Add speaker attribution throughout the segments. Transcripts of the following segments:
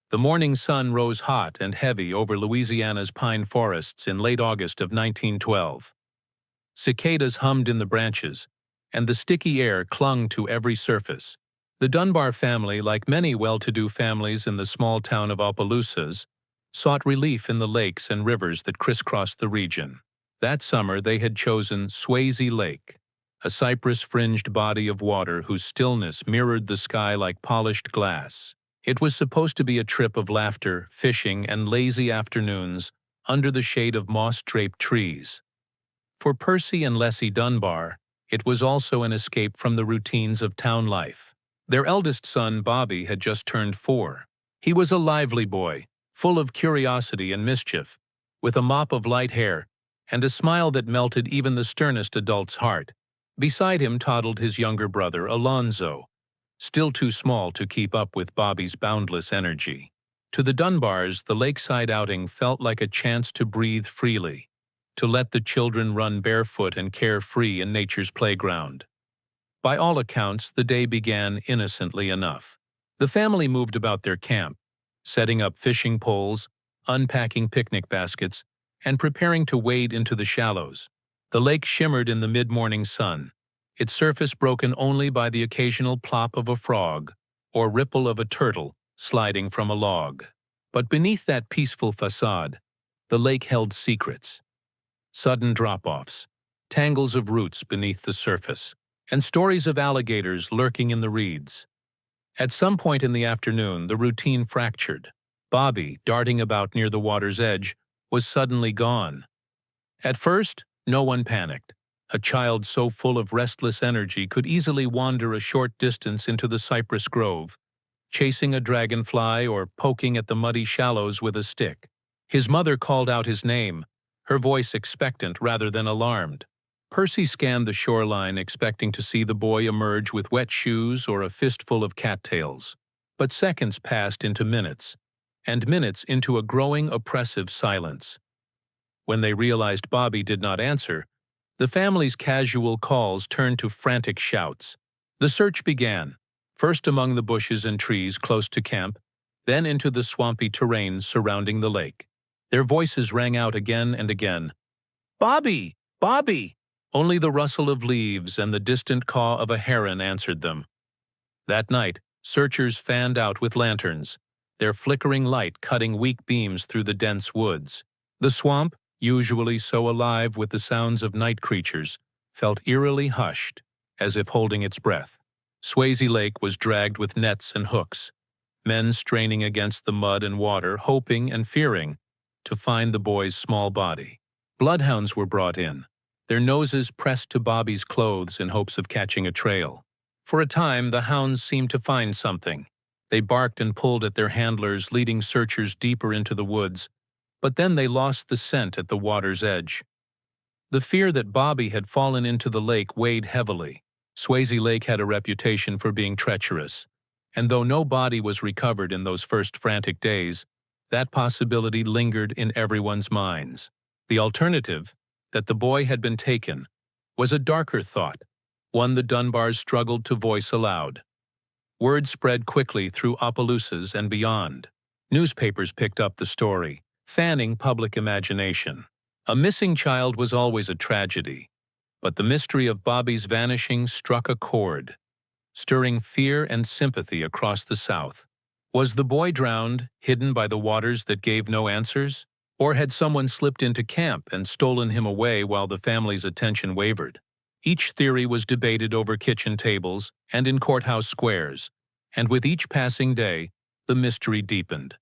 Speaker 1: The morning sun rose hot and heavy over Louisiana's pine forests in late August of 1912. Cicadas hummed in the branches, and the sticky air clung to every surface. The Dunbar family, like many well-to-do families in the small town of Opelousas, sought relief in the lakes and rivers that crisscrossed the region. That summer they had chosen Swayze Lake, a cypress-fringed body of water whose stillness mirrored the sky like polished glass. It was supposed to be a trip of laughter, fishing, and lazy afternoons under the shade of moss-draped trees. For Percy and Leslie Dunbar, it was also an escape from the routines of town life. Their eldest son, Bobby, had just turned 4. He was a lively boy, full of curiosity and mischief, with a mop of light hair and a smile that melted even the sternest adult's heart. Beside him toddled his younger brother, Alonzo, still too small to keep up with Bobby's boundless energy. To the Dunbars, the lakeside outing felt like a chance to breathe freely, to let the children run barefoot and carefree in nature's playground. By all accounts, the day began innocently enough. The family moved about their camp, setting up fishing poles, unpacking picnic baskets, and preparing to wade into the shallows. The lake shimmered in the mid-morning sun, its surface broken only by the occasional plop of a frog or ripple of a turtle sliding from a log. But beneath that peaceful facade, the lake held secrets. Sudden drop-offs, tangles of roots beneath the surface, and stories of alligators lurking in the reeds. At some point in the afternoon, the routine fractured. Bobby, darting about near the water's edge, was suddenly gone. At first, no one panicked. A child so full of restless energy could easily wander a short distance into the cypress grove, chasing a dragonfly or poking at the muddy shallows with a stick. His mother called out his name, her voice expectant rather than alarmed. Percy scanned the shoreline, expecting to see the boy emerge with wet shoes or a fistful of cattails. But seconds passed into minutes, and minutes into a growing oppressive silence. When they realized Bobby did not answer, the family's casual calls turned to frantic shouts. The search began, first among the bushes and trees close to camp, then into the swampy terrain surrounding the lake. Their voices rang out again and again. "Bobby! Bobby!" Only the rustle of leaves and the distant caw of a heron answered them. That night, searchers fanned out with lanterns, their flickering light cutting weak beams through the dense woods. The swamp, usually so alive with the sounds of night creatures, felt eerily hushed, as if holding its breath. Swayze Lake was dragged with nets and hooks, men straining against the mud and water, hoping and fearing to find the boy's small body. Bloodhounds were brought in, their noses pressed to Bobby's clothes in hopes of catching a trail. For a time, the hounds seemed to find something. They barked and pulled at their handlers, leading searchers deeper into the woods, but then they lost the scent at the water's edge. The fear that Bobby had fallen into the lake weighed heavily. Swayze Lake had a reputation for being treacherous, and though no body was recovered in those first frantic days, that possibility lingered in everyone's minds. The alternative, that the boy had been taken, was a darker thought, one the Dunbars struggled to voice aloud. Word spread quickly through Opelousas and beyond. Newspapers picked up the story, fanning public imagination. A missing child was always a tragedy, but the mystery of Bobby's vanishing struck a chord, stirring fear and sympathy across the South. Was the boy drowned, hidden by the waters that gave no answers? Or had someone slipped into camp and stolen him away while the family's attention wavered? Each theory was debated over kitchen tables and in courthouse squares, and with each passing day, the mystery deepened.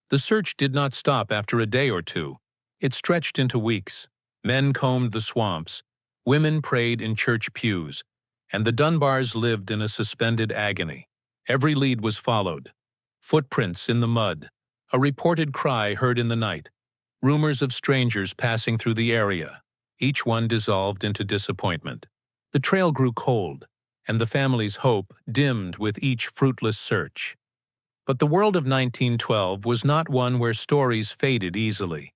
Speaker 1: The search did not stop after a day or two. It stretched into weeks. Men combed the swamps, women prayed in church pews, and the Dunbars lived in a suspended agony. Every lead was followed. Footprints in the mud, a reported cry heard in the night, rumors of strangers passing through the area. Each one dissolved into disappointment. The trail grew cold, and the family's hope dimmed with each fruitless search. But the world of 1912 was not one where stories faded easily,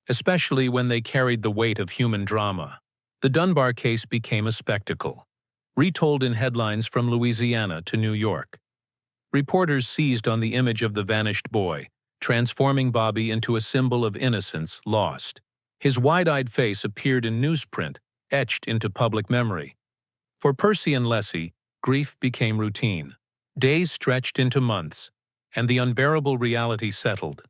Speaker 1: especially when they carried the weight of human drama. The Dunbar case became a spectacle, retold in headlines from Louisiana to New York. Reporters seized on the image of the vanished boy, transforming Bobby into a symbol of innocence lost. His wide-eyed face appeared in newsprint, etched into public memory. For Percy and Leslie, grief became routine. Days stretched into months, and the unbearable reality settled.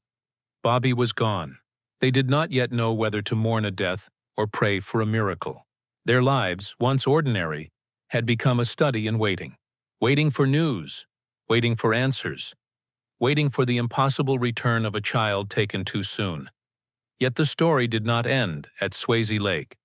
Speaker 1: Bobby was gone. They did not yet know whether to mourn a death or pray for a miracle. Their lives, once ordinary, had become a study in waiting. Waiting for news, waiting for answers, waiting for the impossible return of a child taken too soon. Yet the story did not end at Swayze Lake.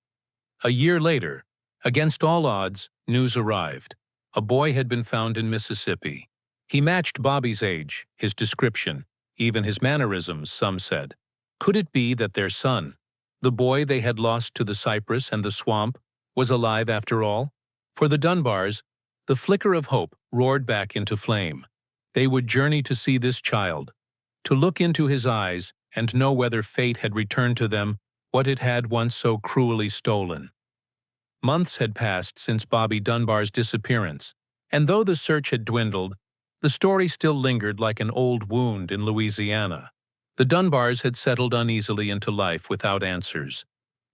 Speaker 1: A year later, against all odds, news arrived. A boy had been found in Mississippi. He matched Bobby's age, his description, even his mannerisms, some said. Could it be that their son, the boy they had lost to the cypress and the swamp, was alive after all? For the Dunbars, the flicker of hope roared back into flame. They would journey to see this child, to look into his eyes and know whether fate had returned to them what it had once so cruelly stolen. Months had passed since Bobby Dunbar's disappearance, and though the search had dwindled, the story still lingered like an old wound in Louisiana. The Dunbars had settled uneasily into life without answers,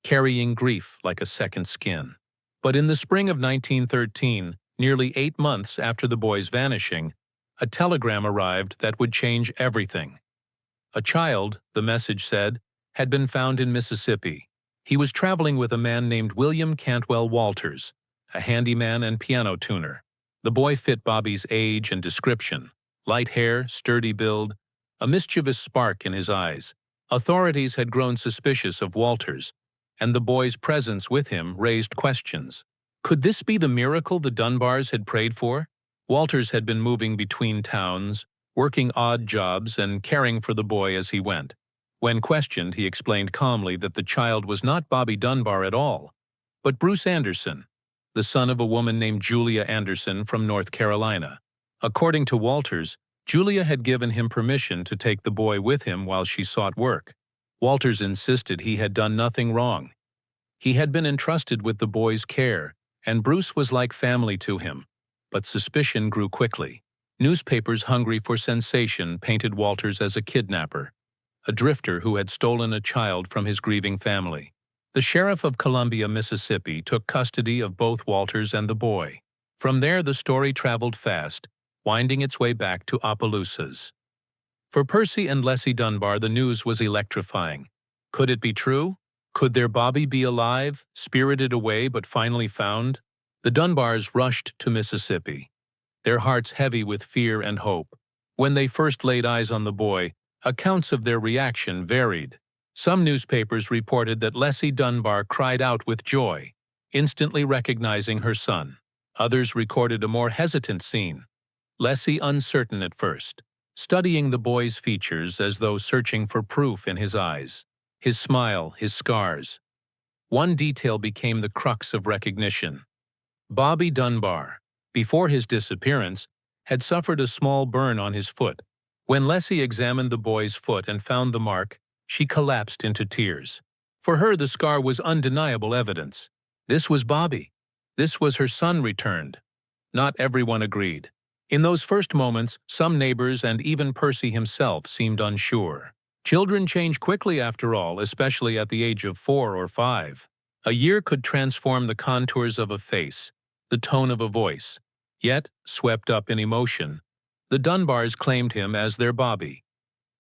Speaker 1: carrying grief like a second skin. But in the spring of 1913, nearly 8 months after the boy's vanishing, a telegram arrived that would change everything. A child, the message said, had been found in Mississippi. He was traveling with a man named William Cantwell Walters, a handyman and piano tuner. The boy fit Bobby's age and description: light hair, sturdy build, a mischievous spark in his eyes. Authorities had grown suspicious of Walters, and the boy's presence with him raised questions. Could this be the miracle the Dunbars had prayed for? Walters had been moving between towns, working odd jobs and caring for the boy as he went. When questioned, he explained calmly that the child was not Bobby Dunbar at all, but Bruce Anderson, the son of a woman named Julia Anderson from North Carolina. According to Walters, Julia had given him permission to take the boy with him while she sought work. Walters insisted he had done nothing wrong. He had been entrusted with the boy's care, and Bruce was like family to him. But suspicion grew quickly. Newspapers hungry for sensation painted Walters as a kidnapper, a drifter who had stolen a child from his grieving family. The sheriff of Columbia, Mississippi, took custody of both Walters and the boy. From there, the story traveled fast, winding its way back to Opelousas. For Percy and Leslie Dunbar, the news was electrifying. Could it be true? Could their Bobby be alive, spirited away but finally found? The Dunbars rushed to Mississippi, their hearts heavy with fear and hope. When they first laid eyes on the boy, accounts of their reaction varied. Some newspapers reported that Leslie Dunbar cried out with joy, instantly recognizing her son. Others recorded a more hesitant scene, Leslie uncertain at first, studying the boy's features as though searching for proof in his eyes, his smile, his scars. One detail became the crux of recognition. Bobby Dunbar, before his disappearance, had suffered a small burn on his foot. When Leslie examined the boy's foot and found the mark, she collapsed into tears. For her, the scar was undeniable evidence. This was Bobby. This was her son returned. Not everyone agreed. In those first moments, some neighbors and even Percy himself seemed unsure. Children change quickly after all, especially at the age of 4 or 5. A year could transform the contours of a face, the tone of a voice. Yet, swept up in emotion, the Dunbars claimed him as their Bobby.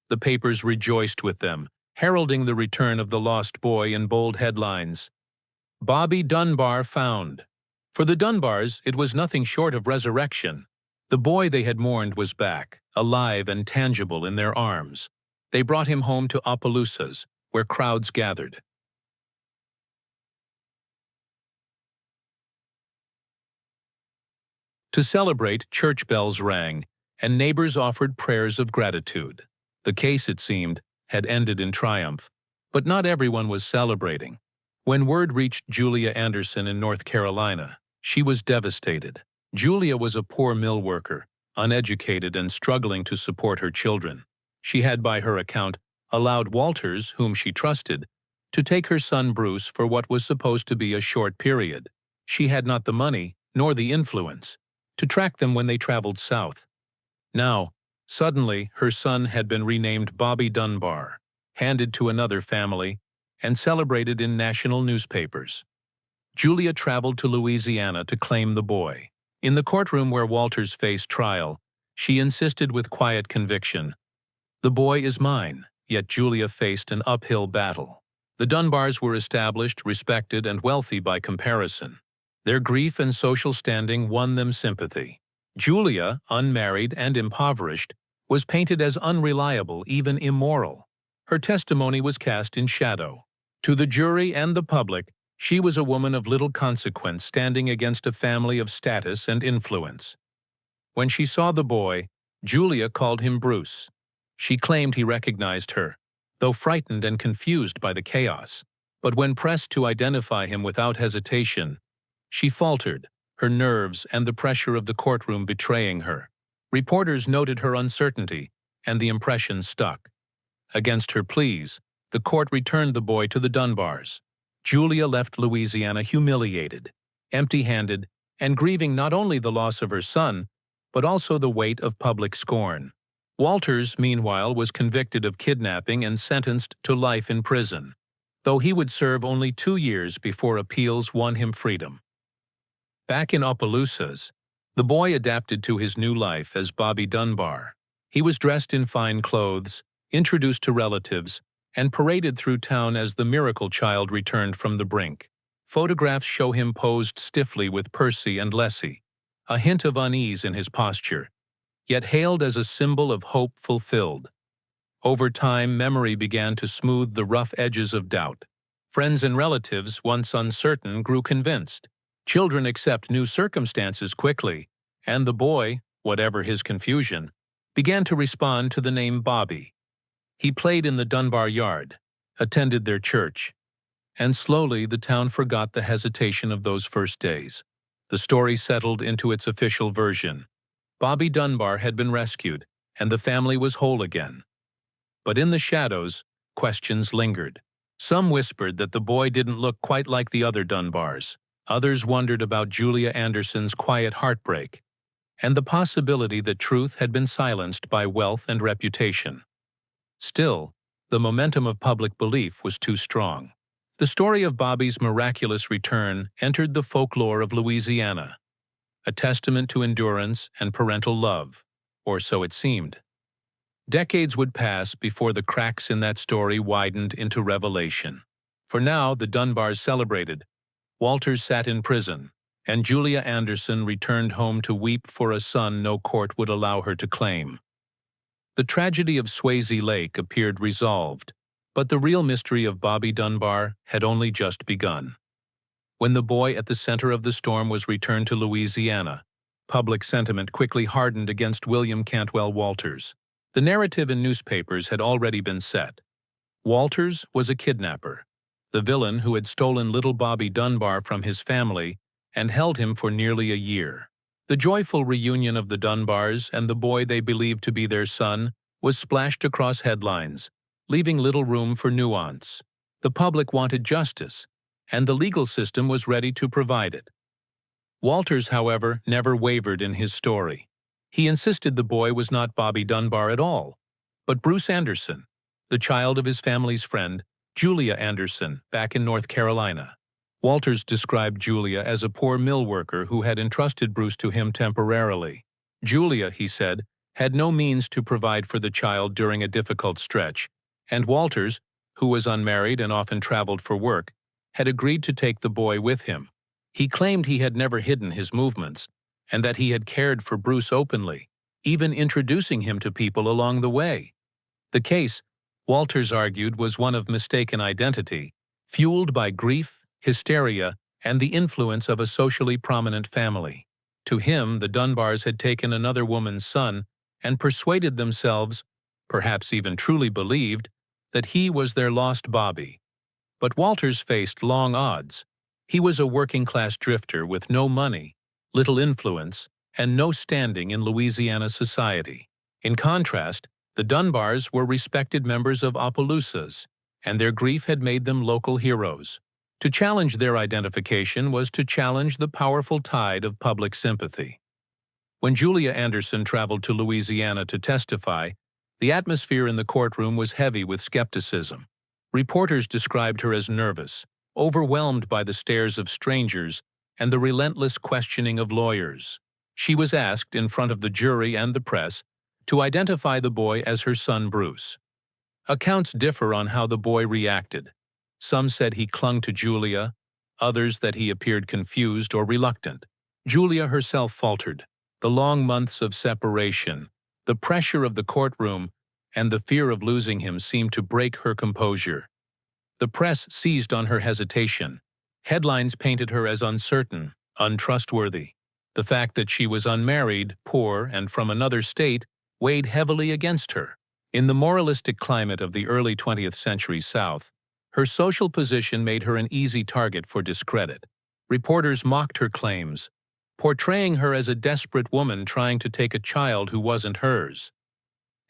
Speaker 1: The papers rejoiced with them, heralding the return of the lost boy in bold headlines. Bobby Dunbar found. For the Dunbars, it was nothing short of resurrection. The boy they had mourned was back, alive and tangible in their arms. They brought him home to Opelousas, where crowds gathered. To celebrate, church bells rang, and neighbors offered prayers of gratitude. The case, it seemed, had ended in triumph, but not everyone was celebrating. When word reached Julia Anderson in North Carolina, she was devastated. Julia was a poor mill worker, uneducated and struggling to support her children. She had, by her account, allowed Walters, whom she trusted, to take her son Bruce for what was supposed to be a short period. She had not the money, nor the influence, to track them when they traveled south. Now, suddenly, her son had been renamed Bobby Dunbar, handed to another family, and celebrated in national newspapers. Julia traveled to Louisiana to claim the boy. In the courtroom where Walters faced trial, she insisted with quiet conviction, "The boy is mine," yet Julia faced an uphill battle. The Dunbars were established, respected, and wealthy by comparison. Their grief and social standing won them sympathy. Julia, unmarried and impoverished, was painted as unreliable, even immoral. Her testimony was cast in shadow. To the jury and the public, she was a woman of little consequence standing against a family of status and influence. When she saw the boy, Julia called him Bruce. She claimed he recognized her, though frightened and confused by the chaos. But when pressed to identify him without hesitation, she faltered, her nerves and the pressure of the courtroom betraying her. Reporters noted her uncertainty, and the impression stuck. Against her pleas, the court returned the boy to the Dunbars. Julia left Louisiana humiliated, empty-handed, and grieving not only the loss of her son, but also the weight of public scorn. Walters, meanwhile, was convicted of kidnapping and sentenced to life in prison, though he would serve only 2 years before appeals won him freedom. Back in Opelousas, the boy adapted to his new life as Bobby Dunbar. He was dressed in fine clothes, introduced to relatives, and paraded through town as the miracle child returned from the brink. Photographs show him posed stiffly with Percy and Leslie, a hint of unease in his posture, yet hailed as a symbol of hope fulfilled. Over time, memory began to smooth the rough edges of doubt. Friends and relatives, once uncertain, grew convinced. Children accept new circumstances quickly, and the boy, whatever his confusion, began to respond to the name Bobby. He played in the Dunbar yard, attended their church, and slowly the town forgot the hesitation of those first days. The story settled into its official version. Bobby Dunbar had been rescued, and the family was whole again. But in the shadows, questions lingered. Some whispered that the boy didn't look quite like the other Dunbars. Others wondered about Julia Anderson's quiet heartbreak, and the possibility that truth had been silenced by wealth and reputation. Still, the momentum of public belief was too strong. The story of Bobby's miraculous return entered the folklore of Louisiana, a testament to endurance and parental love, or so it seemed. Decades would pass before the cracks in that story widened into revelation. For now, the Dunbars celebrated. Walters sat in prison, and Julia Anderson returned home to weep for a son no court would allow her to claim. The tragedy of Swayze Lake appeared resolved, but the real mystery of Bobby Dunbar had only just begun. When the boy at the center of the storm was returned to Louisiana, public sentiment quickly hardened against William Cantwell Walters. The narrative in newspapers had already been set. Walters was a kidnapper, the villain who had stolen little Bobby Dunbar from his family and held him for nearly a year. The joyful reunion of the Dunbars and the boy they believed to be their son was splashed across headlines, leaving little room for nuance. The public wanted justice, and the legal system was ready to provide it. Walters, however, never wavered in his story. He insisted the boy was not Bobby Dunbar at all, but Bruce Anderson, the child of his family's friend, Julia Anderson, back in North Carolina. Walters described Julia as a poor mill worker who had entrusted Bruce to him temporarily. Julia, he said, had no means to provide for the child during a difficult stretch, and Walters, who was unmarried and often traveled for work, had agreed to take the boy with him. He claimed he had never hidden his movements, and that he had cared for Bruce openly, even introducing him to people along the way. The case, Walters argued, was one of mistaken identity, fueled by grief, hysteria, and the influence of a socially prominent family. To him, the Dunbars had taken another woman's son and persuaded themselves, perhaps even truly believed, that he was their lost Bobby. But Walters faced long odds. He was a working-class drifter with no money, little influence, and no standing in Louisiana society. In contrast, the Dunbars were respected members of Opelousas, and their grief had made them local heroes. To challenge their identification was to challenge the powerful tide of public sympathy. When Julia Anderson traveled to Louisiana to testify, the atmosphere in the courtroom was heavy with skepticism. Reporters described her as nervous, overwhelmed by the stares of strangers and the relentless questioning of lawyers. She was asked, in front of the jury and the press, to identify the boy as her son Bruce. Accounts differ on how the boy reacted. Some said he clung to Julia, others that he appeared confused or reluctant. Julia herself faltered. The long months of separation, the pressure of the courtroom, and the fear of losing him seemed to break her composure. The press seized on her hesitation. Headlines painted her as uncertain, untrustworthy. The fact that she was unmarried, poor, and from another state weighed heavily against her. In the moralistic climate of the early 20th century South, her social position made her an easy target for discredit. Reporters mocked her claims, portraying her as a desperate woman trying to take a child who wasn't hers.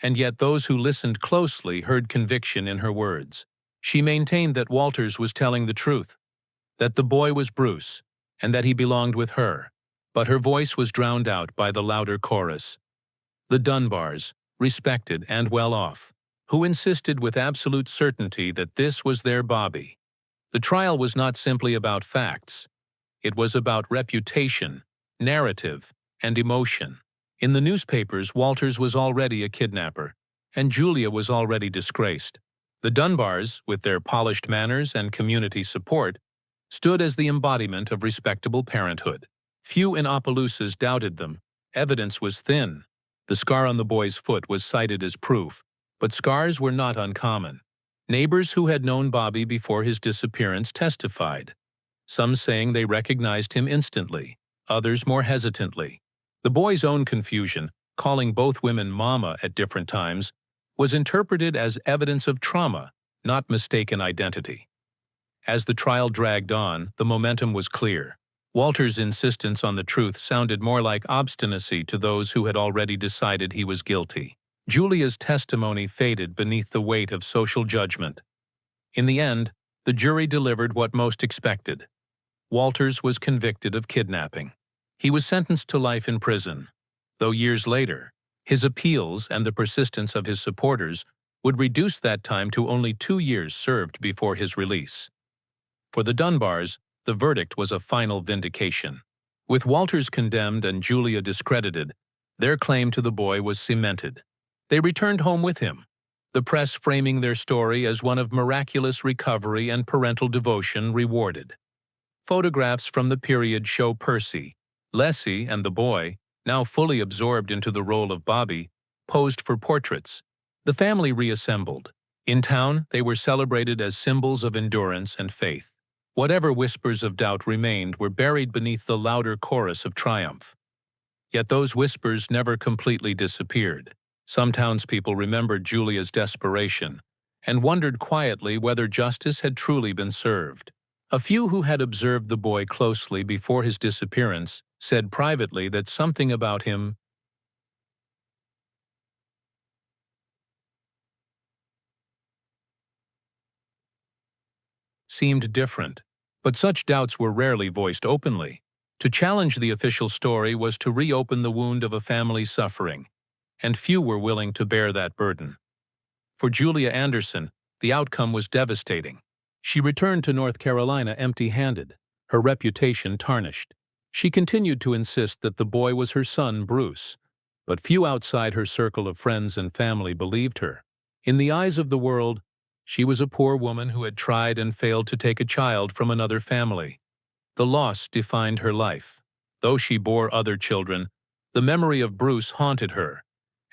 Speaker 1: And yet those who listened closely heard conviction in her words. She maintained that Walters was telling the truth, that the boy was Bruce, and that he belonged with her. But her voice was drowned out by the louder chorus. The Dunbars, respected and well-off, who insisted with absolute certainty that this was their Bobby. The trial was not simply about facts. It was about reputation, narrative, and emotion. In the newspapers, Walters was already a kidnapper, and Julia was already disgraced. The Dunbars, with their polished manners and community support, stood as the embodiment of respectable parenthood. Few in Opelousas doubted them. Evidence was thin. The scar on the boy's foot was cited as proof, but scars were not uncommon. Neighbors who had known Bobby before his disappearance testified, some saying they recognized him instantly, others more hesitantly. The boy's own confusion, calling both women Mama at different times, was interpreted as evidence of trauma, not mistaken identity. As the trial dragged on, the momentum was clear. Walter's insistence on the truth sounded more like obstinacy to those who had already decided he was guilty. Julia's testimony faded beneath the weight of social judgment. In the end, the jury delivered what most expected. Walters was convicted of kidnapping. He was sentenced to life in prison, though years later, his appeals and the persistence of his supporters would reduce that time to only 2 years served before his release. For the Dunbars, the verdict was a final vindication. With Walters condemned and Julia discredited, their claim to the boy was cemented. They returned home with him, the press framing their story as one of miraculous recovery and parental devotion rewarded. Photographs from the period show Percy, Leslie, and the boy, now fully absorbed into the role of Bobby, posed for portraits. The family reassembled. In town, they were celebrated as symbols of endurance and faith. Whatever whispers of doubt remained were buried beneath the louder chorus of triumph. Yet those whispers never completely disappeared. Some townspeople remembered Julia's desperation and wondered quietly whether justice had truly been served. A few who had observed the boy closely before his disappearance said privately that something about him seemed different. But such doubts were rarely voiced openly. To challenge the official story was to reopen the wound of a family's suffering, and few were willing to bear that burden. For Julia Anderson, the outcome was devastating. She returned to North Carolina empty-handed, her reputation tarnished. She continued to insist that the boy was her son, Bruce, but few outside her circle of friends and family believed her. In the eyes of the world, she was a poor woman who had tried and failed to take a child from another family. The loss defined her life. Though she bore other children, the memory of Bruce haunted her,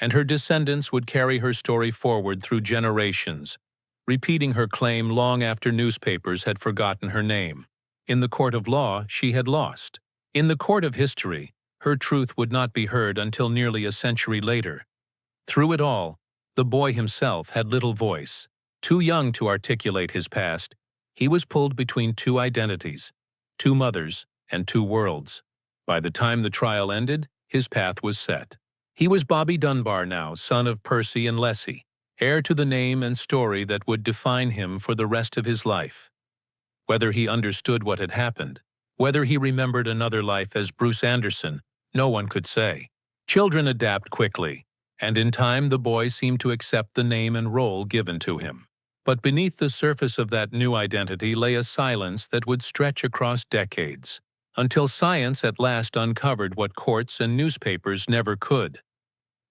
Speaker 1: and her descendants would carry her story forward through generations, repeating her claim long after newspapers had forgotten her name. In the court of law, she had lost. In the court of history, her truth would not be heard until nearly a century later. Through it all, the boy himself had little voice. Too young to articulate his past, he was pulled between two identities, two mothers, and two worlds. By the time the trial ended, his path was set. He was Bobby Dunbar now, son of Percy and Leslie, heir to the name and story that would define him for the rest of his life. Whether he understood what had happened, whether he remembered another life as Bruce Anderson, no one could say. Children adapt quickly, and in time the boy seemed to accept the name and role given to him. But beneath the surface of that new identity lay a silence that would stretch across decades, until science at last uncovered what courts and newspapers never could.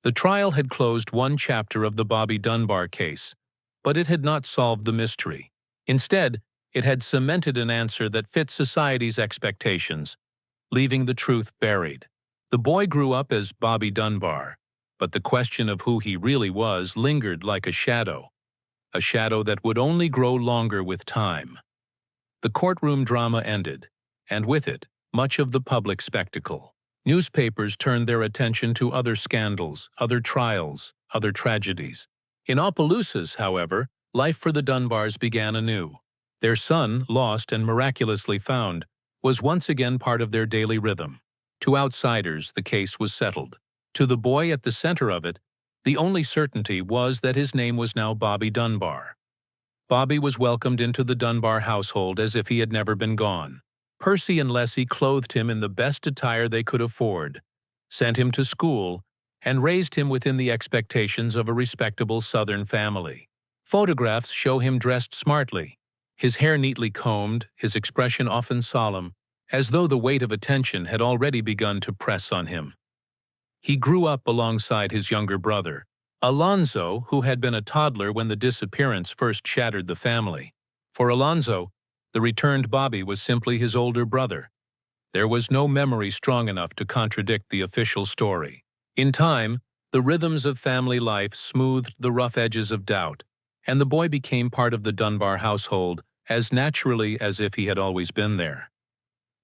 Speaker 1: The trial had closed one chapter of the Bobby Dunbar case, but it had not solved the mystery. Instead, it had cemented an answer that fit society's expectations, leaving the truth buried. The boy grew up as Bobby Dunbar, but the question of who he really was lingered like a shadow that would only grow longer with time. The courtroom drama ended, and with it, much of the public spectacle. Newspapers turned their attention to other scandals, other trials, other tragedies. In Opelousas, however, life for the Dunbars began anew. Their son, lost and miraculously found, was once again part of their daily rhythm. To outsiders, the case was settled. To the boy at the center of it, the only certainty was that his name was now Bobby Dunbar. Bobby was welcomed into the Dunbar household as if he had never been gone. Percy and Leslie clothed him in the best attire they could afford, sent him to school, and raised him within the expectations of a respectable Southern family. Photographs show him dressed smartly, his hair neatly combed, his expression often solemn, as though the weight of attention had already begun to press on him. He grew up alongside his younger brother, Alonzo, who had been a toddler when the disappearance first shattered the family. For Alonzo, the returned Bobby was simply his older brother. There was no memory strong enough to contradict the official story. In time, the rhythms of family life smoothed the rough edges of doubt, and the boy became part of the Dunbar household as naturally as if he had always been there.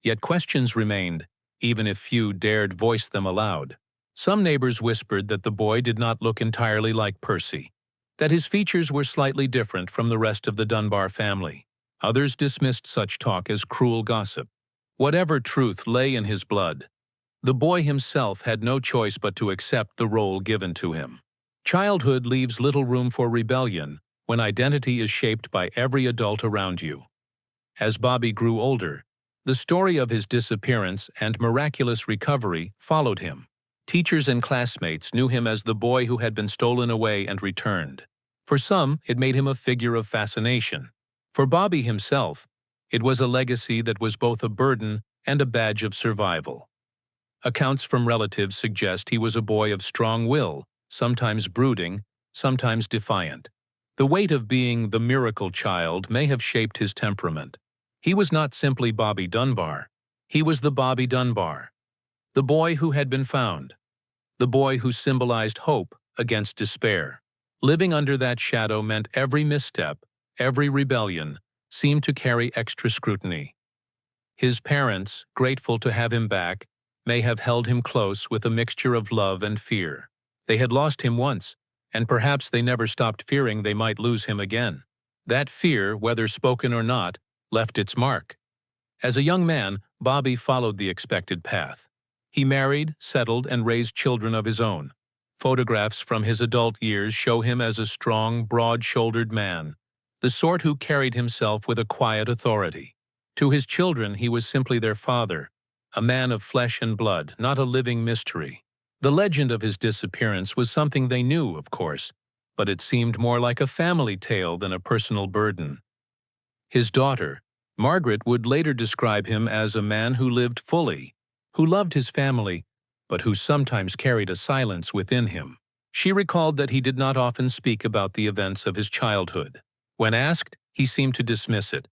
Speaker 1: Yet questions remained, even if few dared voice them aloud. Some neighbors whispered that the boy did not look entirely like Percy, that his features were slightly different from the rest of the Dunbar family. Others dismissed such talk as cruel gossip. Whatever truth lay in his blood, the boy himself had no choice but to accept the role given to him. Childhood leaves little room for rebellion when identity is shaped by every adult around you. As Bobby grew older, the story of his disappearance and miraculous recovery followed him. Teachers and classmates knew him as the boy who had been stolen away and returned. For some, it made him a figure of fascination. For Bobby himself, it was a legacy that was both a burden and a badge of survival. Accounts from relatives suggest he was a boy of strong will, sometimes brooding, sometimes defiant. The weight of being the miracle child may have shaped his temperament. He was not simply Bobby Dunbar. He was the Bobby Dunbar, the boy who had been found, the boy who symbolized hope against despair. Living under that shadow meant every misstep, every rebellion, seemed to carry extra scrutiny. His parents, grateful to have him back, may have held him close with a mixture of love and fear. They had lost him once, and perhaps they never stopped fearing they might lose him again. That fear, whether spoken or not, left its mark. As a young man, Bobby followed the expected path. He married, settled, and raised children of his own. Photographs from his adult years show him as a strong, broad-shouldered man, the sort who carried himself with a quiet authority. To his children, he was simply their father, a man of flesh and blood, not a living mystery. The legend of his disappearance was something they knew, of course, but it seemed more like a family tale than a personal burden. His daughter, Margaret, would later describe him as a man who lived fully, who loved his family, but who sometimes carried a silence within him. She recalled that he did not often speak about the events of his childhood. When asked, he seemed to dismiss it,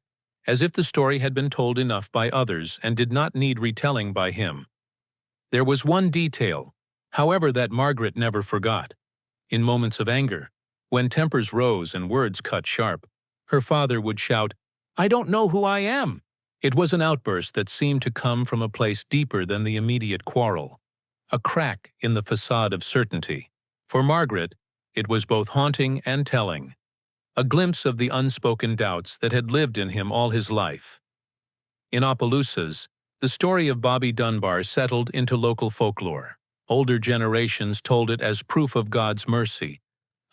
Speaker 1: as if the story had been told enough by others and did not need retelling by him. There was one detail, however, that Margaret never forgot. In moments of anger, when tempers rose and words cut sharp, her father would shout, "I don't know who I am." It was an outburst that seemed to come from a place deeper than the immediate quarrel, a crack in the facade of certainty. For Margaret, it was both haunting and telling, a glimpse of the unspoken doubts that had lived in him all his life. In Opelousas, the story of Bobby Dunbar settled into local folklore. Older generations told it as proof of God's mercy,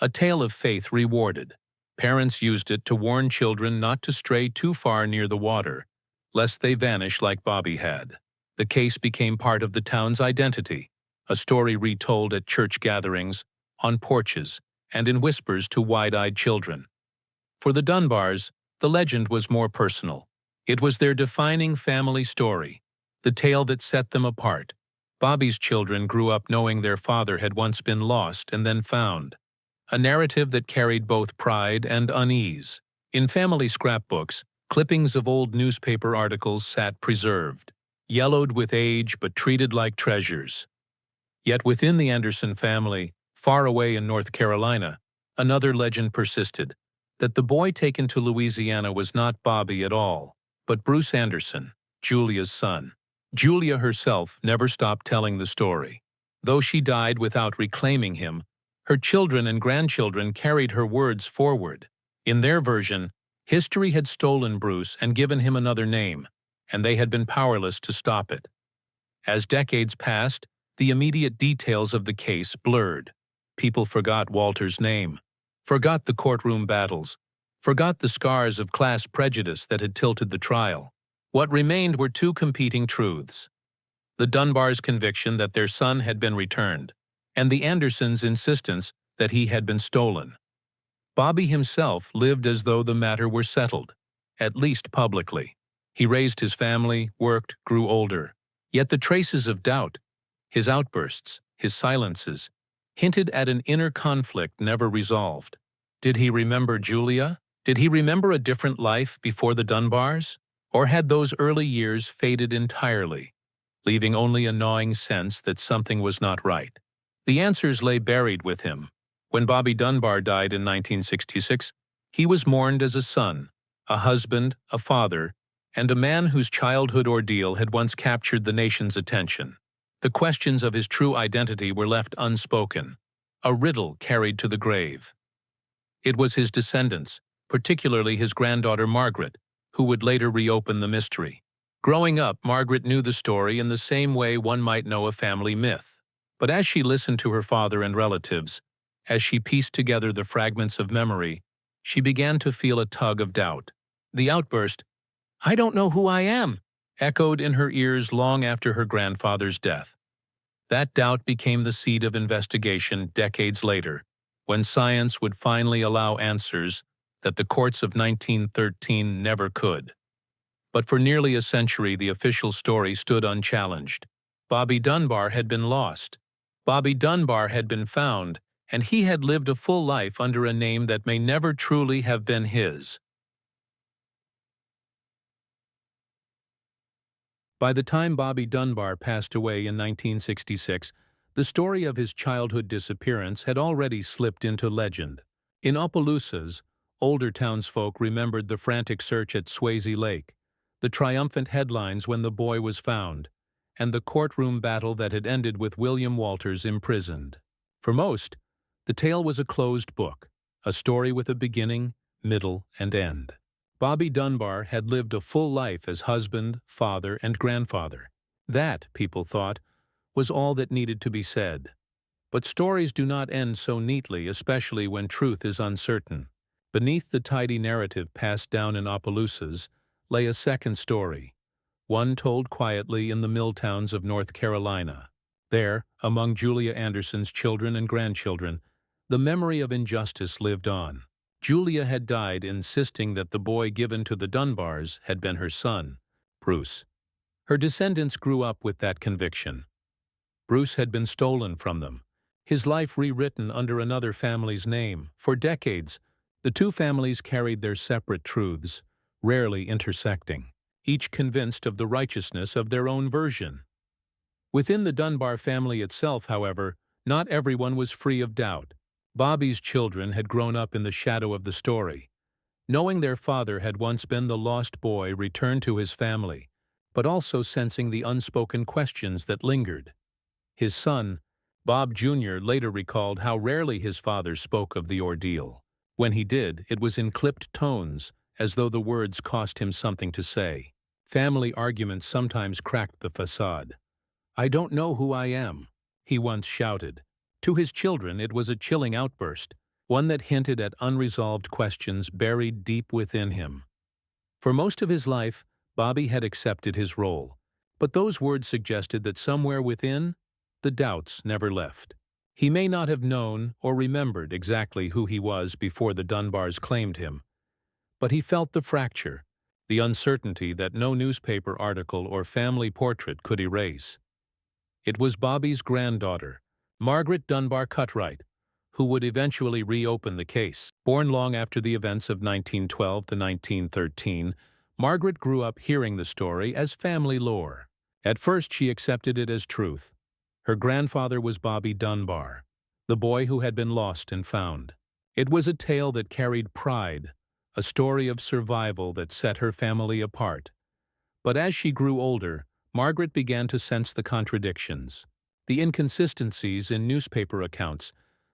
Speaker 1: a tale of faith rewarded. Parents used it to warn children not to stray too far near the water, lest they vanish like Bobby had. The case became part of the town's identity, a story retold at church gatherings, on porches, and in whispers to wide-eyed children. For the Dunbars, the legend was more personal. It was their defining family story, the tale that set them apart. Bobby's children grew up knowing their father had once been lost and then found, a narrative that carried both pride and unease. In family scrapbooks, clippings of old newspaper articles sat preserved, yellowed with age but treated like treasures. Yet within the Anderson family, far away in North Carolina, another legend persisted, that the boy taken to Louisiana was not Bobby at all, but Bruce Anderson, Julia's son. Julia herself never stopped telling the story. Though she died without reclaiming him, her children and grandchildren carried her words forward. In their version, history had stolen Bruce and given him another name, and they had been powerless to stop it. As decades passed, the immediate details of the case blurred. People forgot Walter's name, forgot the courtroom battles, forgot the scars of class prejudice that had tilted the trial. What remained were two competing truths: the Dunbars' conviction that their son had been returned, and the Andersons' insistence that he had been stolen. Bobby himself lived as though the matter were settled, at least publicly. He raised his family, worked, grew older. Yet the traces of doubt, his outbursts, his silences, hinted at an inner conflict never resolved. Did he remember Julia? Did he remember a different life before the Dunbars? Or had those early years faded entirely, leaving only a gnawing sense that something was not right? The answers lay buried with him. When Bobby Dunbar died in 1966, he was mourned as a son, a husband, a father, and a man whose childhood ordeal had once captured the nation's attention. The questions of his true identity were left unspoken, a riddle carried to the grave. It was his descendants, particularly his granddaughter Margaret, who would later reopen the mystery. Growing up, Margaret knew the story in the same way one might know a family myth. But as she listened to her father and relatives, as she pieced together the fragments of memory, she began to feel a tug of doubt. The outburst, "I don't know who I am," echoed in her ears long after her grandfather's death. That doubt became the seed of investigation decades later, when science would finally allow answers that the courts of 1913 never could. But for nearly a century, the official story stood unchallenged. Bobby Dunbar had been lost. Bobby Dunbar had been found, and he had lived a full life under a name that may never truly have been his. By the time Bobby Dunbar passed away in 1966, the story of his childhood disappearance had already slipped into legend. In Opelousas, older townsfolk remembered the frantic search at Swayze Lake, the triumphant headlines when the boy was found, and the courtroom battle that had ended with William Walters imprisoned. For most, the tale was a closed book, a story with a beginning, middle, and end. Bobby Dunbar had lived a full life as husband, father, and grandfather. That, people thought, was all that needed to be said. But stories do not end so neatly, especially when truth is uncertain. Beneath the tidy narrative passed down in Opelousas lay a second story, one told quietly in the mill towns of North Carolina. There, among Julia Anderson's children and grandchildren, the memory of injustice lived on. Julia had died insisting that the boy given to the Dunbars had been her son, Bruce. Her descendants grew up with that conviction. Bruce had been stolen from them, his life rewritten under another family's name. For decades, the two families carried their separate truths, rarely intersecting, each convinced of the righteousness of their own version. Within the Dunbar family itself, however, not everyone was free of doubt. Bobby's children had grown up in the shadow of the story, knowing their father had once been the lost boy returned to his family, but also sensing the unspoken questions that lingered. His son, Bob Jr., later recalled how rarely his father spoke of the ordeal. When he did, it was in clipped tones, as though the words cost him something to say. Family arguments sometimes cracked the facade. "I don't know who I am," he once shouted. To his children, it was a chilling outburst, one that hinted at unresolved questions buried deep within him. For most of his life, Bobby had accepted his role, but those words suggested that somewhere within, the doubts never left. He may not have known or remembered exactly who he was before the Dunbars claimed him, but he felt the fracture, the uncertainty that no newspaper article or family portrait could erase. It was Bobby's granddaughter, Margaret Dunbar Cutright, who would eventually reopen the case. Born long after the events of 1912 to 1913, Margaret grew up hearing the story as family lore. At first, she accepted it as truth. Her grandfather was Bobby Dunbar, the boy who had been lost and found. It was a tale that carried pride, a story of survival that set her family apart. But as she grew older, Margaret began to sense the contradictions, the inconsistencies in newspaper accounts,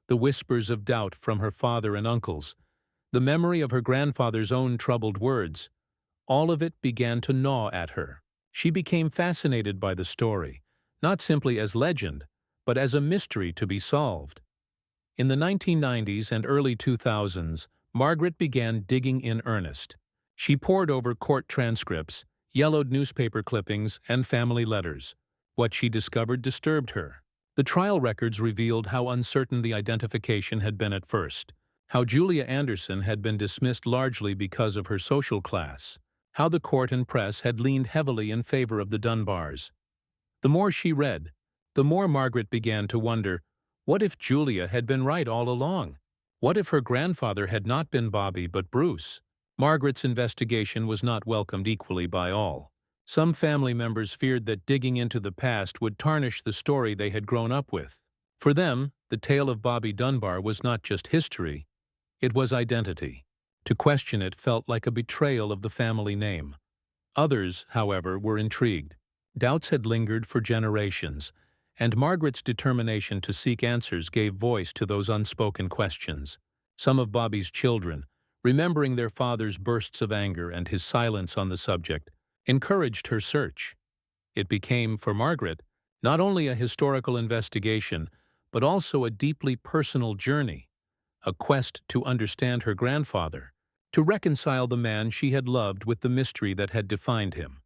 Speaker 1: the whispers of doubt from her father and uncles, the memory of her grandfather's own troubled words. All of it began to gnaw at her. She became fascinated by the story, not simply as legend, but as a mystery to be solved. In the 1990s and early 2000s, Margaret began digging in earnest. She pored over court transcripts, yellowed newspaper clippings, and family letters. What she discovered disturbed her. The trial records revealed how uncertain the identification had been at first, how Julia Anderson had been dismissed largely because of her social class, how the court and press had leaned heavily in favor of the Dunbars. The more she read, the more Margaret began to wonder, what if Julia had been right all along? What if her grandfather had not been Bobby but Bruce? Margaret's investigation was not welcomed equally by all. Some family members feared that digging into the past would tarnish the story they had grown up with. For them, the tale of Bobby Dunbar was not just history, it was identity. To question it felt like a betrayal of the family name. Others, however, were intrigued. Doubts had lingered for generations, and Margaret's determination to seek answers gave voice to those unspoken questions. Some of Bobby's children, remembering their father's bursts of anger and his silence on the subject, encouraged her search. It became, for Margaret, not only a historical investigation, but also a deeply personal journey, a quest to understand her grandfather, to reconcile the man she had loved with the mystery that had defined him.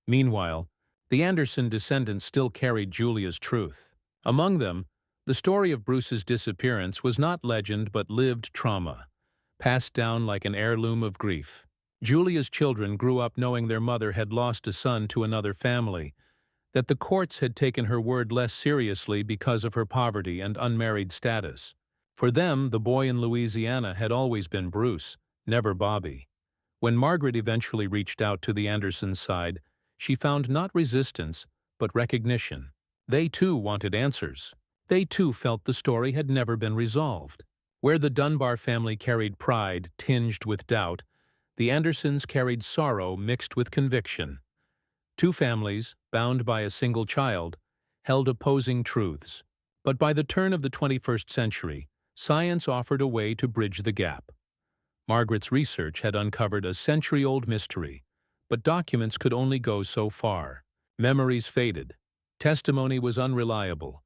Speaker 1: Meanwhile, the Anderson descendants still carried Julia's truth. Among them, the story of Bruce's disappearance was not legend but lived trauma, passed down like an heirloom of grief. Julia's children grew up knowing their mother had lost a son to another family, that the courts had taken her word less seriously because of her poverty and unmarried status. For them, the boy in Louisiana had always been Bruce, never Bobby. When Margaret eventually reached out to the Andersons' side, she found not resistance, but recognition. They too wanted answers. They too felt the story had never been resolved. Where the Dunbar family carried pride tinged with doubt, the Andersons carried sorrow mixed with conviction. Two families, bound by a single child, held opposing truths. But by the turn of the 21st century, science offered a way to bridge the gap. Margaret's research had uncovered a century-old mystery, but documents could only go so far. Memories faded, testimony was unreliable,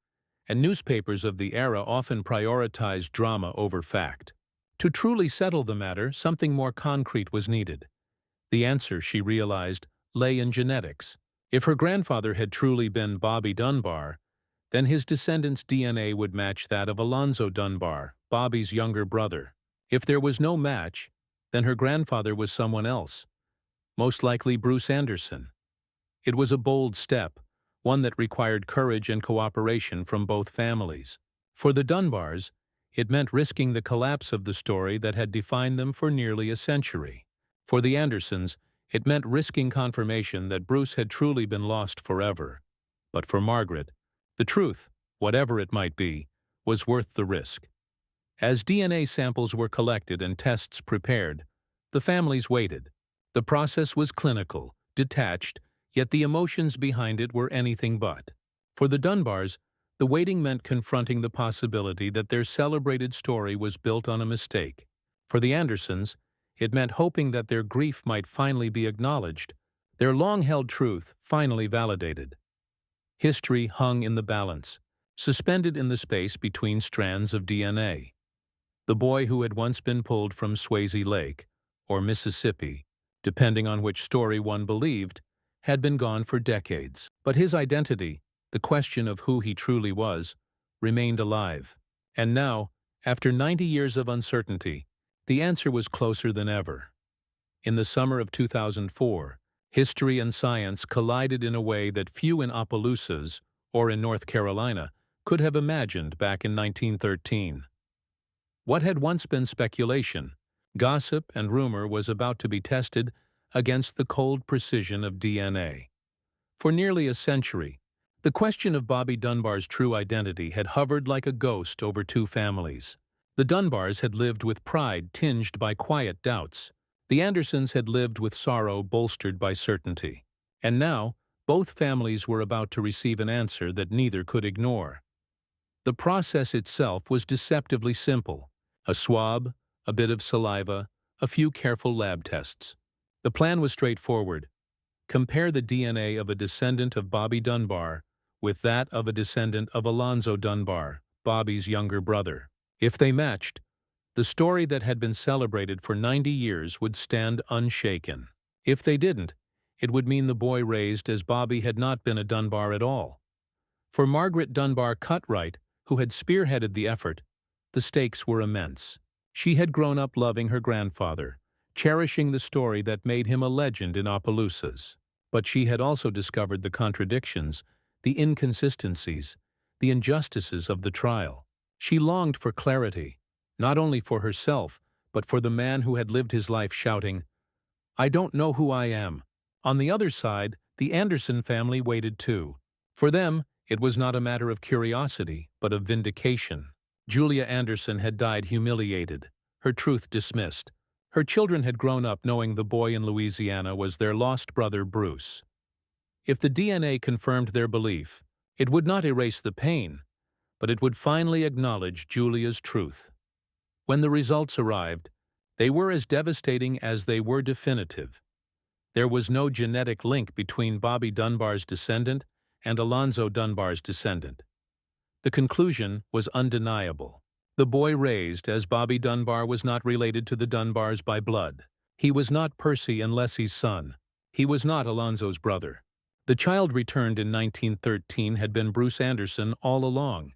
Speaker 1: and newspapers of the era often prioritized drama over fact. To truly settle the matter, something more concrete was needed. The answer, she realized, lay in genetics. If her grandfather had truly been Bobby Dunbar, then his descendants' DNA would match that of Alonzo Dunbar, Bobby's younger brother. If there was no match, then her grandfather was someone else, most likely Bruce Anderson. It was a bold step, one that required courage and cooperation from both families. For the Dunbars, it meant risking the collapse of the story that had defined them for nearly a century. For the Andersons, it meant risking confirmation that Bruce had truly been lost forever. But for Margaret, the truth, whatever it might be, was worth the risk. As DNA samples were collected and tests prepared, the families waited. The process was clinical, detached, yet the emotions behind it were anything but. For the Dunbars, the waiting meant confronting the possibility that their celebrated story was built on a mistake. For the Andersons, it meant hoping that their grief might finally be acknowledged, their long-held truth finally validated. History hung in the balance, suspended in the space between strands of DNA. The boy who had once been pulled from Swayze Lake, or Mississippi, depending on which story one believed, had been gone for decades. But his identity, the question of who he truly was, remained alive. And now, after 90 years of uncertainty, the answer was closer than ever. In the summer of 2004, history and science collided in a way that few in Opelousas, or in North Carolina, could have imagined back in 1913. What had once been speculation, gossip, and rumor was about to be tested against the cold precision of DNA. For nearly a century, the question of Bobby Dunbar's true identity had hovered like a ghost over two families. The Dunbars had lived with pride tinged by quiet doubts. The Andersons had lived with sorrow bolstered by certainty. And now, both families were about to receive an answer that neither could ignore. The process itself was deceptively simple: a swab, a bit of saliva, a few careful lab tests. The plan was straightforward. Compare the DNA of a descendant of Bobby Dunbar with that of a descendant of Alonzo Dunbar, Bobby's younger brother. If they matched, the story that had been celebrated for 90 years would stand unshaken. If they didn't, it would mean the boy raised as Bobby had not been a Dunbar at all. For Margaret Dunbar Cutright, who had spearheaded the effort, the stakes were immense. She had grown up loving her grandfather, cherishing the story that made him a legend in Opelousas. But she had also discovered the contradictions, the inconsistencies, the injustices of the trial. She longed for clarity, not only for herself, but for the man who had lived his life shouting, "I don't know who I am." On the other side, the Anderson family waited too. For them, it was not a matter of curiosity, but of vindication. Julia Anderson had died humiliated, her truth dismissed. Her children had grown up knowing the boy in Louisiana was their lost brother Bruce. If the DNA confirmed their belief, it would not erase the pain, but it would finally acknowledge Julia's truth. When the results arrived, they were as devastating as they were definitive. There was no genetic link between Bobby Dunbar's descendant and Alonzo Dunbar's descendant. The conclusion was undeniable. The boy raised as Bobby Dunbar was not related to the Dunbars by blood. He was not Percy and Leslie's son. He was not Alonzo's brother. The child returned in 1913 had been Bruce Anderson all along.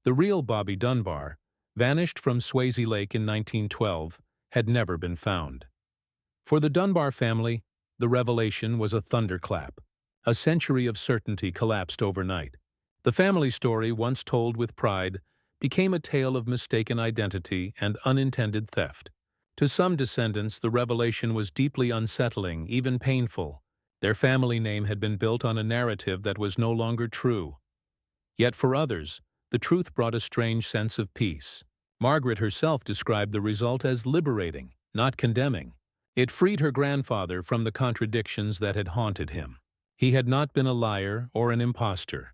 Speaker 1: The real Bobby Dunbar, vanished from Swayze Lake in 1912, had never been found. For the Dunbar family, the revelation was a thunderclap. A century of certainty collapsed overnight. The family story, once told with pride, became a tale of mistaken identity and unintended theft. To some descendants, the revelation was deeply unsettling, even painful. Their family name had been built on a narrative that was no longer true. Yet for others, the truth brought a strange sense of peace. Margaret herself described the result as liberating, not condemning. It freed her grandfather from the contradictions that had haunted him. He had not been a liar or an impostor.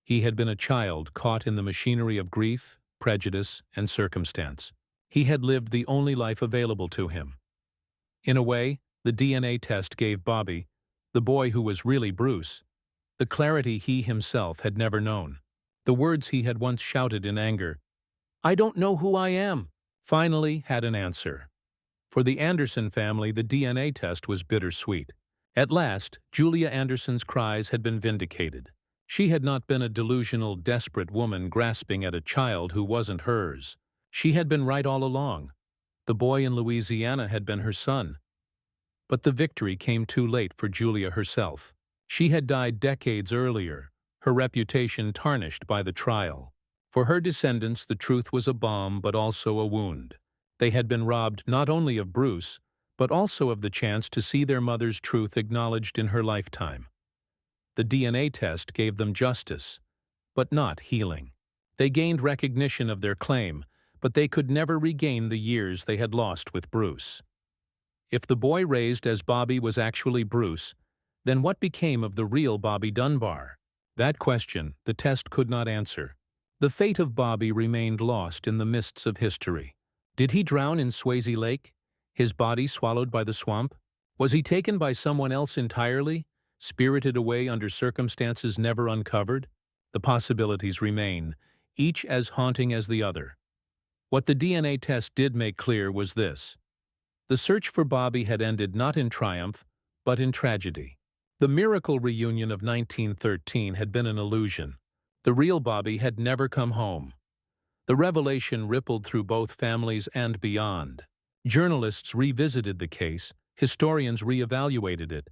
Speaker 1: He had been a child caught in the machinery of grief, prejudice, and circumstance. He had lived the only life available to him. In a way, the DNA test gave Bobby, the boy who was really Bruce, the clarity he himself had never known. The words he had once shouted in anger, "I don't know who I am," finally had an answer. For the Anderson family, the DNA test was bittersweet. At last, Julia Anderson's cries had been vindicated. She had not been a delusional, desperate woman grasping at a child who wasn't hers. She had been right all along. The boy in Louisiana had been her son. But the victory came too late for Julia herself. She had died decades earlier, her reputation tarnished by the trial. For her descendants, the truth was a balm but also a wound. They had been robbed not only of Bruce, but also of the chance to see their mother's truth acknowledged in her lifetime. The DNA test gave them justice, but not healing. They gained recognition of their claim, but they could never regain the years they had lost with Bruce. If the boy raised as Bobby was actually Bruce, then what became of the real Bobby Dunbar? That question the test could not answer. The fate of Bobby remained lost in the mists of history. Did he drown in Swayze Lake, his body swallowed by the swamp? Was he taken by someone else entirely, spirited away under circumstances never uncovered? The possibilities remain, each as haunting as the other. What the DNA test did make clear was this: the search for Bobby had ended not in triumph, but in tragedy. The miracle reunion of 1913 had been an illusion. The real Bobby had never come home. The revelation rippled through both families and beyond. Journalists revisited the case, historians reevaluated it,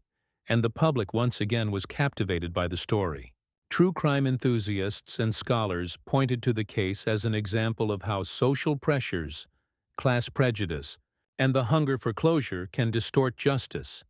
Speaker 1: and the public once again was captivated by the story. True crime enthusiasts and scholars pointed to the case as an example of how social pressures, class prejudice, and the hunger for closure can distort justice.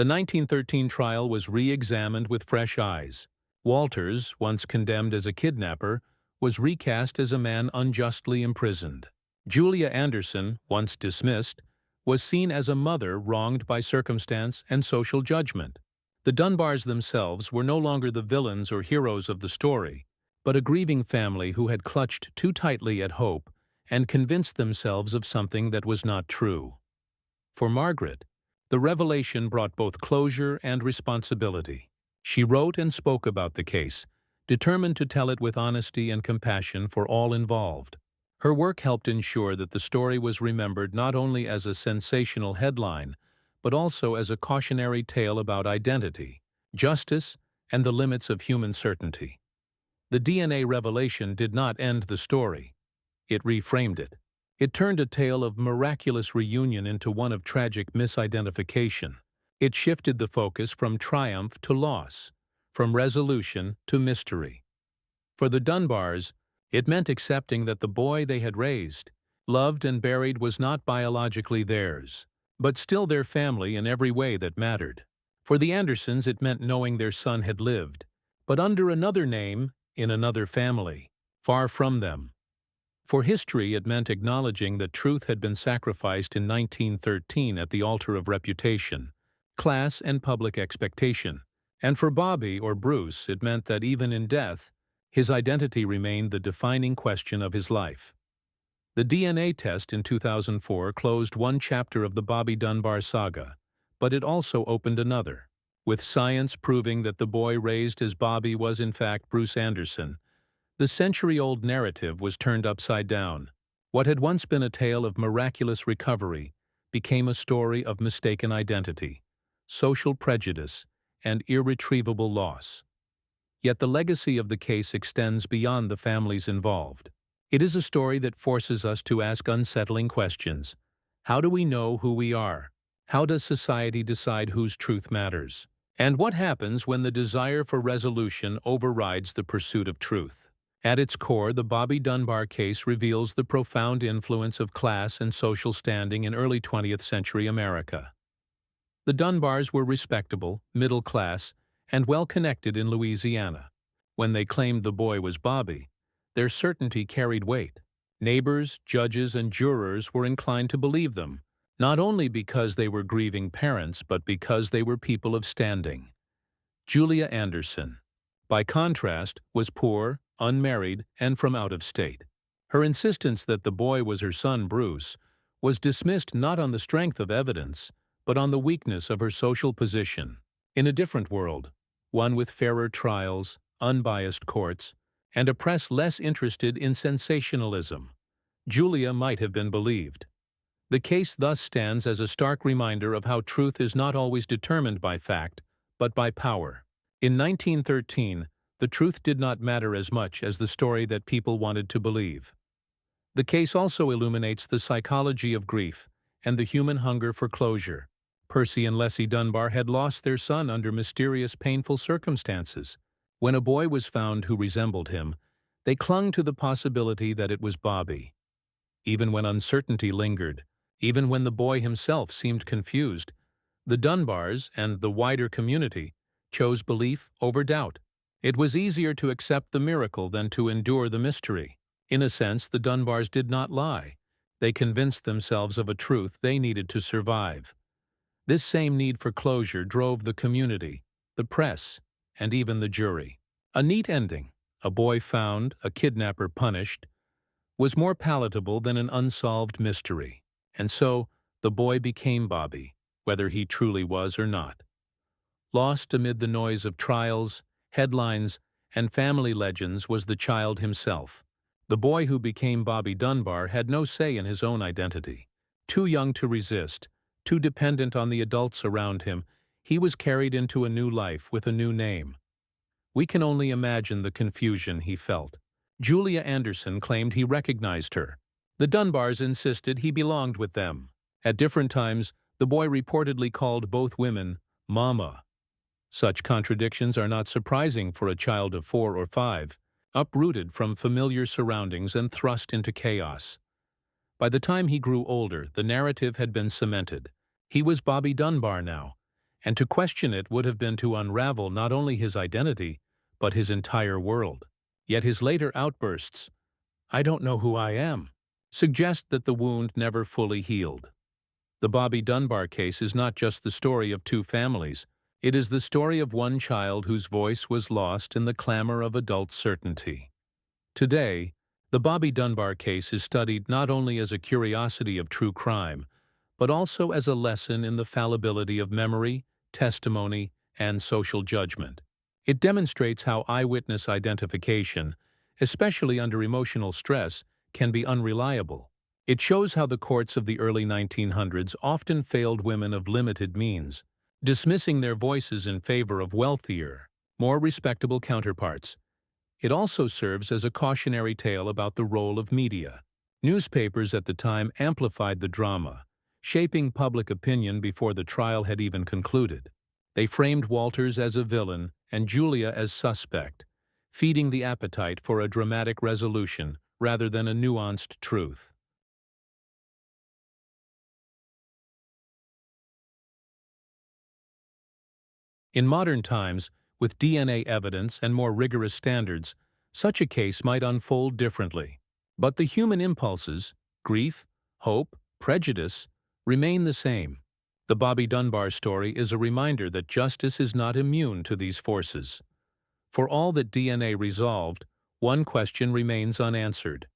Speaker 1: The 1913 trial was re-examined with fresh eyes. Walters, once condemned as a kidnapper, was recast as a man unjustly imprisoned. Julia Anderson, once dismissed, was seen as a mother wronged by circumstance and social judgment. The Dunbars themselves were no longer the villains or heroes of the story, but a grieving family who had clutched too tightly at hope and convinced themselves of something that was not true. For Margaret, the revelation brought both closure and responsibility. She wrote and spoke about the case, determined to tell it with honesty and compassion for all involved. Her work helped ensure that the story was remembered not only as a sensational headline, but also as a cautionary tale about identity, justice, and the limits of human certainty. The DNA revelation did not end the story. It reframed it. It turned a tale of miraculous reunion into one of tragic misidentification. It shifted the focus from triumph to loss, from resolution to mystery. For the Dunbars, it meant accepting that the boy they had raised, loved and buried was not biologically theirs, but still their family in every way that mattered. For the Andersons, it meant knowing their son had lived, but under another name, in another family, far from them. For history, it meant acknowledging that truth had been sacrificed in 1913 at the altar of reputation, class, and public expectation. And for Bobby, or Bruce, it meant that even in death, his identity remained the defining question of his life. The DNA test in 2004 closed one chapter of the Bobby Dunbar saga, but it also opened another. With science proving that the boy raised as Bobby was in fact Bruce Anderson, the century-old narrative was turned upside down. What had once been a tale of miraculous recovery became a story of mistaken identity, social prejudice, and irretrievable loss. Yet the legacy of the case extends beyond the families involved. It is a story that forces us to ask unsettling questions. How do we know who we are? How does society decide whose truth matters? And what happens when the desire for resolution overrides the pursuit of truth? At its core, the Bobby Dunbar case reveals the profound influence of class and social standing in early 20th century America. The Dunbars were respectable, middle class, and well-connected in Louisiana. When they claimed the boy was Bobby, their certainty carried weight. Neighbors, judges, and jurors were inclined to believe them, not only because they were grieving parents, but because they were people of standing. Julia Anderson, by contrast, was poor, unmarried, and from out of state. Her insistence that the boy was her son Bruce was dismissed not on the strength of evidence, but on the weakness of her social position. In a different world, one with fairer trials, unbiased courts, and a press less interested in sensationalism, Julia might have been believed. The case thus stands as a stark reminder of how truth is not always determined by fact, but by power. In 1913, the truth did not matter as much as the story that people wanted to believe. The case also illuminates the psychology of grief and the human hunger for closure. Percy and Leslie Dunbar had lost their son under mysterious, painful circumstances. When a boy was found who resembled him, they clung to the possibility that it was Bobby. Even when uncertainty lingered, even when the boy himself seemed confused, the Dunbars and the wider community chose belief over doubt. It was easier to accept the miracle than to endure the mystery. In a sense, the Dunbars did not lie. They convinced themselves of a truth they needed to survive. This same need for closure drove the community, the press, and even the jury. A neat ending, a boy found, a kidnapper punished, was more palatable than an unsolved mystery. And so, the boy became Bobby, whether he truly was or not. Lost amid the noise of trials, headlines, and family legends was the child himself. The boy who became Bobby Dunbar had no say in his own identity. Too young to resist, too dependent on the adults around him, He was carried into a new life with a new name. We can only imagine the confusion he felt. Julia Anderson claimed he recognized her. The Dunbars insisted he belonged with them. At different times, the boy reportedly called both women Mama. Such contradictions are not surprising for a child of 4 or 5, uprooted from familiar surroundings and thrust into chaos. By the time he grew older, the narrative had been cemented. He was Bobby Dunbar now, and to question it would have been to unravel not only his identity, but his entire world. Yet his later outbursts, "I don't know who I am," suggest that the wound never fully healed. The Bobby Dunbar case is not just the story of two families. It is the story of one child whose voice was lost in the clamor of adult certainty. Today, the Bobby Dunbar case is studied not only as a curiosity of true crime, but also as a lesson in the fallibility of memory, testimony, and social judgment. It demonstrates how eyewitness identification, especially under emotional stress, can be unreliable. It shows how the courts of the early 1900s often failed women of limited means, dismissing their voices in favor of wealthier, more respectable counterparts. It also serves as a cautionary tale about the role of media. Newspapers at the time amplified the drama, shaping public opinion before the trial had even concluded. They framed Walters as a villain and Julia as suspect, feeding the appetite for a dramatic resolution rather than a nuanced truth. In modern times, with DNA evidence and more rigorous standards, such a case might unfold differently. But the human impulses, grief, hope, prejudice, remain the same. The Bobby Dunbar story is a reminder that justice is not immune to these forces. For all that DNA resolved, one question remains unanswered.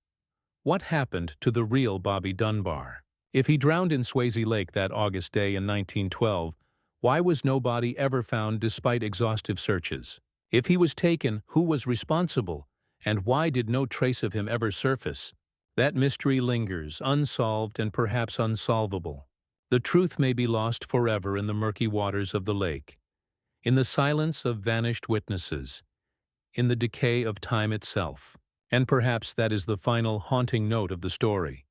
Speaker 1: What happened to the real Bobby Dunbar? If he drowned in Swayze Lake that August day in 1912, why was no body ever found despite exhaustive searches? If he was taken, who was responsible? And why did no trace of him ever surface? That mystery lingers, unsolved and perhaps unsolvable. The truth may be lost forever in the murky waters of the lake, in the silence of vanished witnesses, in the decay of time itself. And perhaps that is the final haunting note of the story.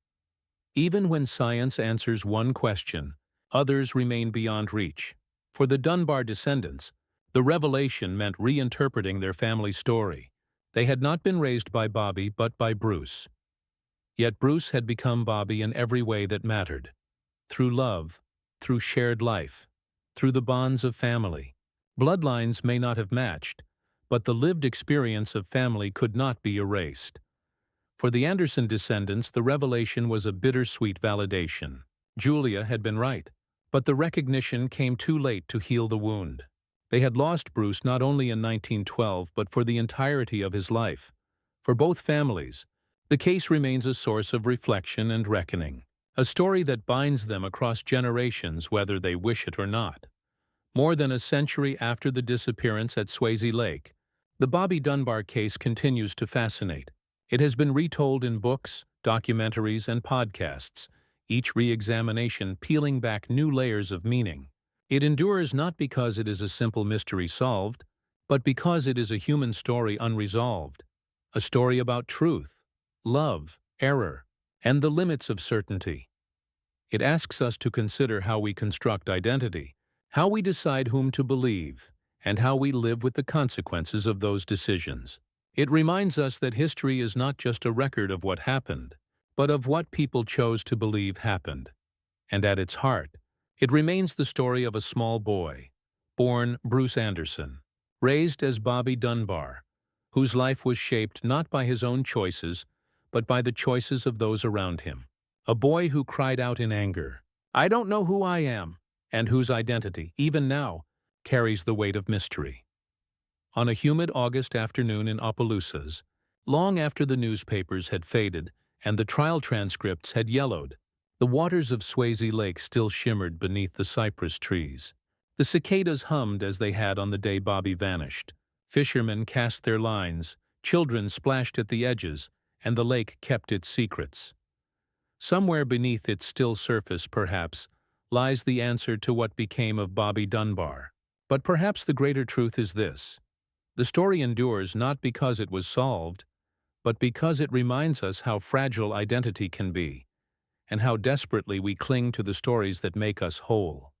Speaker 1: Even when science answers one question, others remain beyond reach. For the Dunbar descendants, the revelation meant reinterpreting their family story. They had not been raised by Bobby, but by Bruce. Yet Bruce had become Bobby in every way that mattered. Through love, through shared life, through the bonds of family. Bloodlines may not have matched, but the lived experience of family could not be erased. For the Anderson descendants, the revelation was a bittersweet validation. Julia had been right, but the recognition came too late to heal the wound. They had lost Bruce not only in 1912, but for the entirety of his life. For both families, the case remains a source of reflection and reckoning, a story that binds them across generations whether they wish it or not. More than a century after the disappearance at Swayze Lake, the Bobby Dunbar case continues to fascinate. It has been retold in books, documentaries, and podcasts, each re-examination peeling back new layers of meaning. It endures not because it is a simple mystery solved, but because it is a human story unresolved, a story about truth, love, error, and the limits of certainty. It asks us to consider how we construct identity, how we decide whom to believe, and how we live with the consequences of those decisions. It reminds us that history is not just a record of what happened, but of what people chose to believe happened. And at its heart, it remains the story of a small boy, born Bruce Anderson, raised as Bobby Dunbar, whose life was shaped not by his own choices, but by the choices of those around him. A boy who cried out in anger, "I don't know who I am," and whose identity, even now, carries the weight of mystery. On a humid August afternoon in Opelousas, long after the newspapers had faded and the trial transcripts had yellowed, the waters of Swayze Lake still shimmered beneath the cypress trees. The cicadas hummed as they had on the day Bobby vanished. Fishermen cast their lines, children splashed at the edges, and the lake kept its secrets. Somewhere beneath its still surface, perhaps, lies the answer to what became of Bobby Dunbar. But perhaps the greater truth is this: the story endures not because it was solved, but because it reminds us how fragile identity can be, and how desperately we cling to the stories that make us whole.